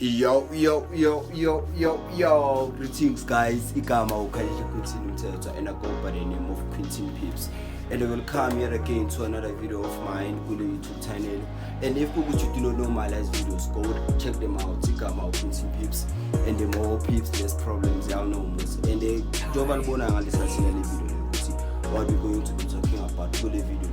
Yo, greetings guys, igama ukhalishe Quinton and I go by the name of Quinton Pips, and I will come here again to another video of mine on the YouTube channel. And if you do not know my last videos, go check them out, igama Quinton Pips, and the more pips less problems, y'all know most. And the Jovan Bona and this video, what we're going to be talking about for the video.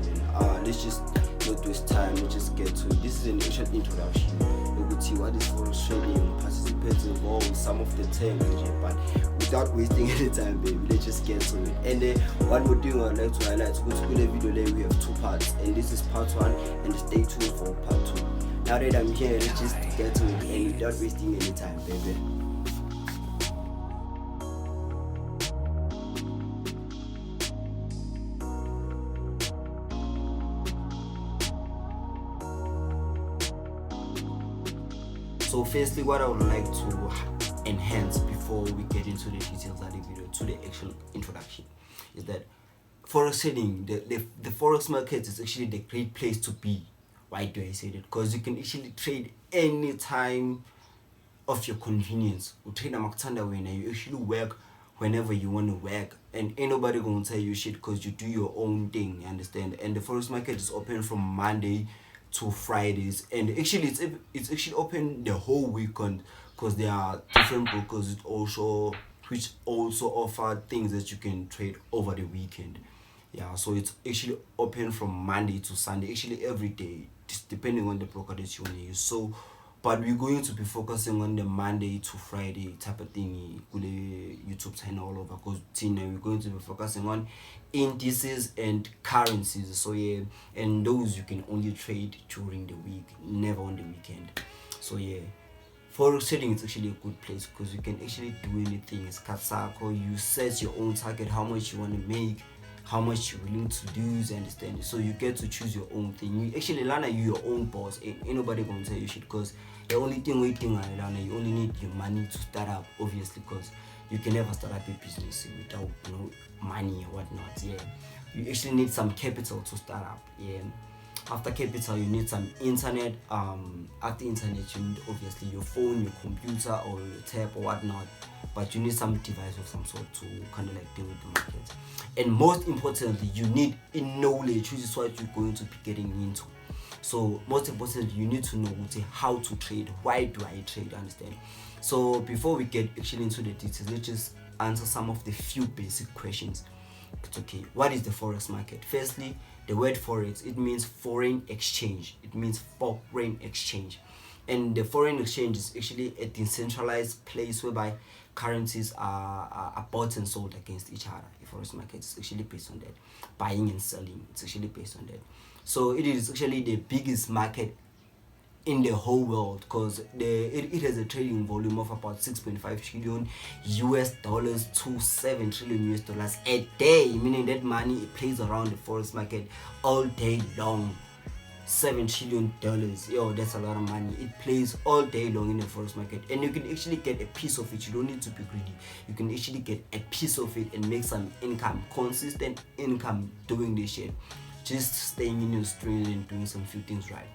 Let's just not waste time, let's just get to it. This is an initial introduction. We'll see what is forex trading, participants involved, some of the terms, but without wasting any time, baby, let's just get to it. And what we're doing, I'd like to highlight, go to the video there, we have two parts, and this is part one, and stay tuned for part two. Now that I'm here, let's just get to it, and without wasting any time, baby. So firstly, what I would like to enhance before we get into the details of the video, to the actual introduction, is that forex trading, the forex market is actually the great place to be. Why do I say that? Because you can actually trade any time of your convenience. You trade a maktanda when you actually work whenever you want to work, and ain't nobody gonna tell you shit because you do your own thing, you understand? And the forex market is open from Monday to Fridays, and actually it's actually open the whole weekend, because there are different brokers which also offer things that you can trade over the weekend. Yeah, so it's actually open from Monday to Sunday, actually every day, just depending on the broker that you want to use. So but we're going to be focusing on the Monday to Friday type of thing with the YouTube channel all over, because we're going to be focusing on indices and currencies. So yeah, and those you can only trade during the week, never on the weekend. So yeah, forex trading is actually a good place because you can actually do anything. It's katsako, you set your own target, how much you want to make, how much you're willing to lose, understand? So you get to choose your own thing. You actually learn that you're your own boss. Ain't nobody gonna tell you shit, because the only thing I learn, you only need your money to start up, obviously, because you can never start up a business without money or whatnot. Yeah, you actually need some capital to start up. Yeah, after capital you need some internet. After internet you need obviously your phone, your computer, or your tab or whatnot, but you need some device of some sort to kind of like deal with the market. And most importantly, you need a knowledge, which is what you're going to be getting into. So most importantly, you need to know how to trade. Why do I trade? Understand? So before we get actually into the details, let's just answer some of the few basic questions. It's okay. What is the forex market? Firstly, the word forex, it means foreign exchange. It means foreign exchange. And the foreign exchange is actually a decentralized place whereby currencies are bought and sold against each other. The forex market is actually based on that. Buying and selling, it's actually based on that. So it is actually the biggest market in the whole world, because it has a trading volume of about 6.5 trillion US dollars to 7 trillion US dollars a day, meaning that money it plays around the forex market all day long. $7 trillion, yo, that's a lot of money. It plays all day long in the forex market, and you can actually get a piece of it. You don't need to be greedy. You can actually get a piece of it and make some income, consistent income doing this shit, just staying in your stream and doing some few things right.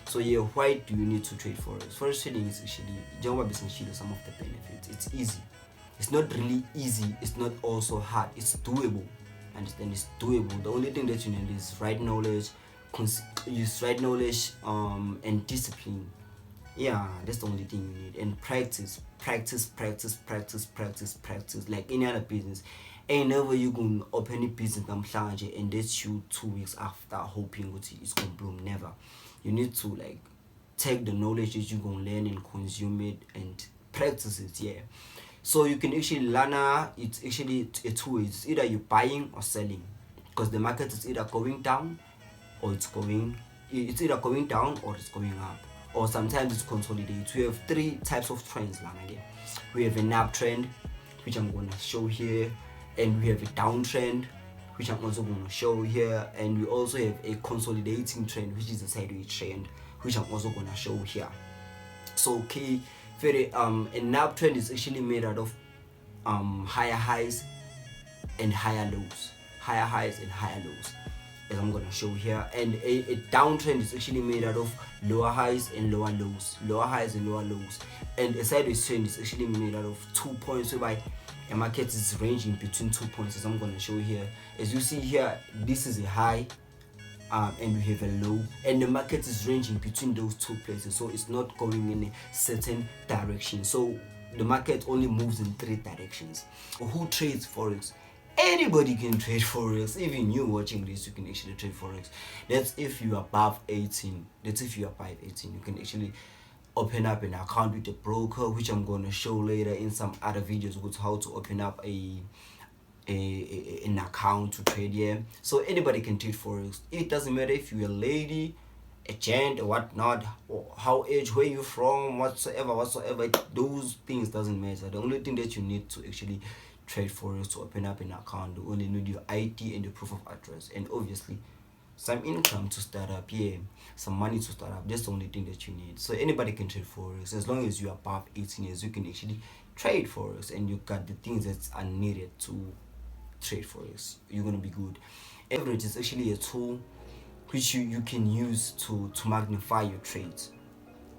So yeah, why do you need to trade forex? Forex trading is actually some of the benefits. It's easy. It's not really easy. It's not also hard. It's doable. Understand? It's doable. The only thing that you need is right knowledge. Use right knowledge and discipline. Yeah, that's the only thing you need. And practice, like any other business. Ain't never you gonna open a business and that's you 2 weeks after hoping it's gonna bloom. Never. You need to like take the knowledge that you're gonna learn and consume it and practice it. Yeah, so you can actually learn. It's actually a two ways. It's either you're buying or selling, because the market is either going down or it's either going down or it's going up, or sometimes it's consolidated. We have three types of trends, again. We have an uptrend, which I'm going to show here, and we have a downtrend, which I'm also going to show here, and we also have a consolidating trend, which is a sideways trend, which I'm also going to show here. So okay, an uptrend is actually made out of higher highs and higher lows, as I'm gonna show here. And a downtrend is actually made out of lower highs and lower lows, and a sideways trend is actually made out of 2 points, whereby a market is ranging between 2 points, as I'm gonna show here. As you see here, this is a high, and we have a low, and the market is ranging between those two places, so it's not going in a certain direction. So the market only moves in 3 directions. Who trades forex? Anybody can trade forex. Even you watching this, you can actually trade forex. That's if you are above 18. You can actually open up an account with a broker, which I'm going to show later in some other videos with how to open up an account to trade here. So anybody can trade forex. It doesn't matter if you're a lady, a gent, or whatnot, or how age, where you from, whatsoever. Those things doesn't matter. The only thing that you need to actually trade forex, to open up an account, you only need your ID and your proof of address, and obviously some income to start up, some money to start up. That's the only thing that you need. So anybody can trade forex. As long as you're above 18 years, you can actually trade forex, and you got the things that are needed to trade forex. You're gonna be good. Average is actually a tool which you can use to magnify your trades.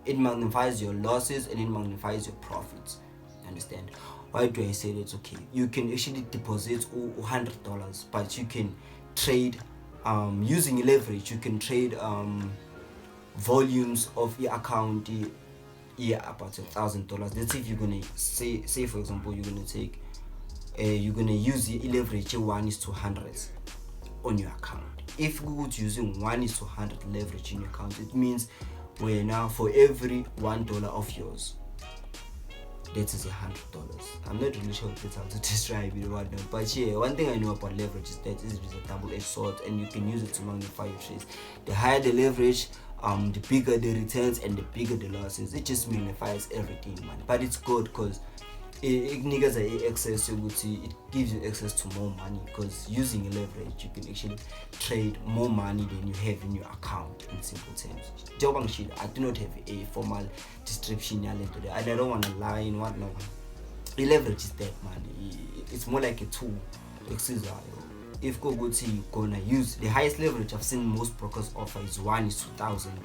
It magnifies your losses and it magnifies your profits. Understand? Why do I say that? Okay, you can actually deposit $100, but you can trade using leverage. You can trade volumes of your account about $1,000. Let's say if you're gonna say for example, you're gonna take you're gonna use the leverage 1:100 on your account. If you would using 1:100 leverage in your account, it means we're now, for every $1 of yours, that is $100. I'm not really sure if it's how to describe it or whatnot, but yeah, one thing I know about leverage is that it is a double-edged sword, and you can use it to magnify your trades. The higher the leverage, the bigger the returns and the bigger the losses. It just magnifies everything, man. But it's good because it gives you access to more money, because using leverage you can actually trade more money than you have in your account. In simple terms, I do not have a formal description, and I don't want to lie in whatnot. The leverage is that, man. It's more like a tool. If you're gonna use the highest leverage I've seen most brokers offer is 1:2,000,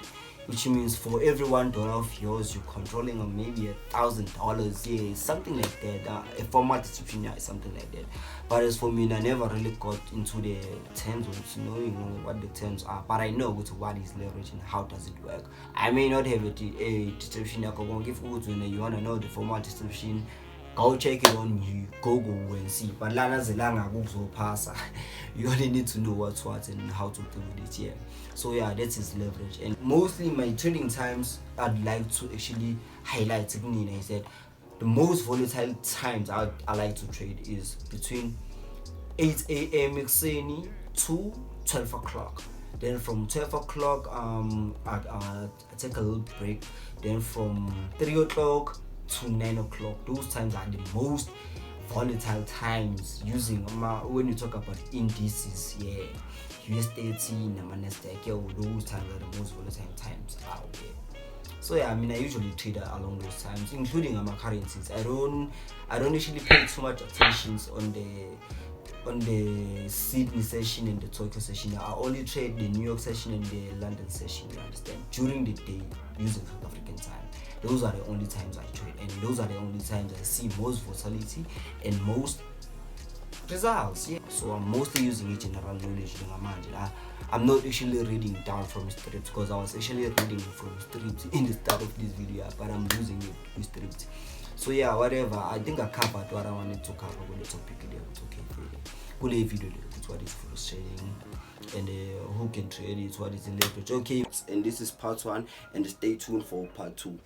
which means for every $1 of yours, you're controlling on maybe $1,000. Yeah, something like that. A formal description is something like that. But as for me, I never really got into the terms of knowing what the terms are. But I know what is leverage and how does it work. I may not have a description. I can give you want to know the formal description. Go check it on Google and see. But you only need to know what's what and how to deal with it here. So yeah, that is leverage. And mostly my trading times, I'd like to actually highlight is that the most volatile times I like to trade is between 8 a.m. to 12 o'clock. Then from 12 o'clock, I take a little break. Then from 3 o'clock to 9 o'clock, those times are the most volatile times. Using when you talk about indices, US30, Nasdaq, those times are the most volatile times out there. So yeah, I mean, I usually trade along those times, including my currencies. I don't actually pay too much attention on the Sydney session and the Tokyo session. I only trade the New York session and the London session, you understand, during the day using South African time. Those are the only times I trade, and those are the only times I see most volatility and most results. So I'm mostly using general knowledge. I'm not actually reading down from script, because I was actually reading from script in the start of this video, but I'm using it with script. So yeah, whatever, I think I covered what I wanted to cover with the topic there. It's okay for you. Good video, it's what is forex trading, and who can trade it, what is the leverage. Okay, and this is part 1, and stay tuned for part 2.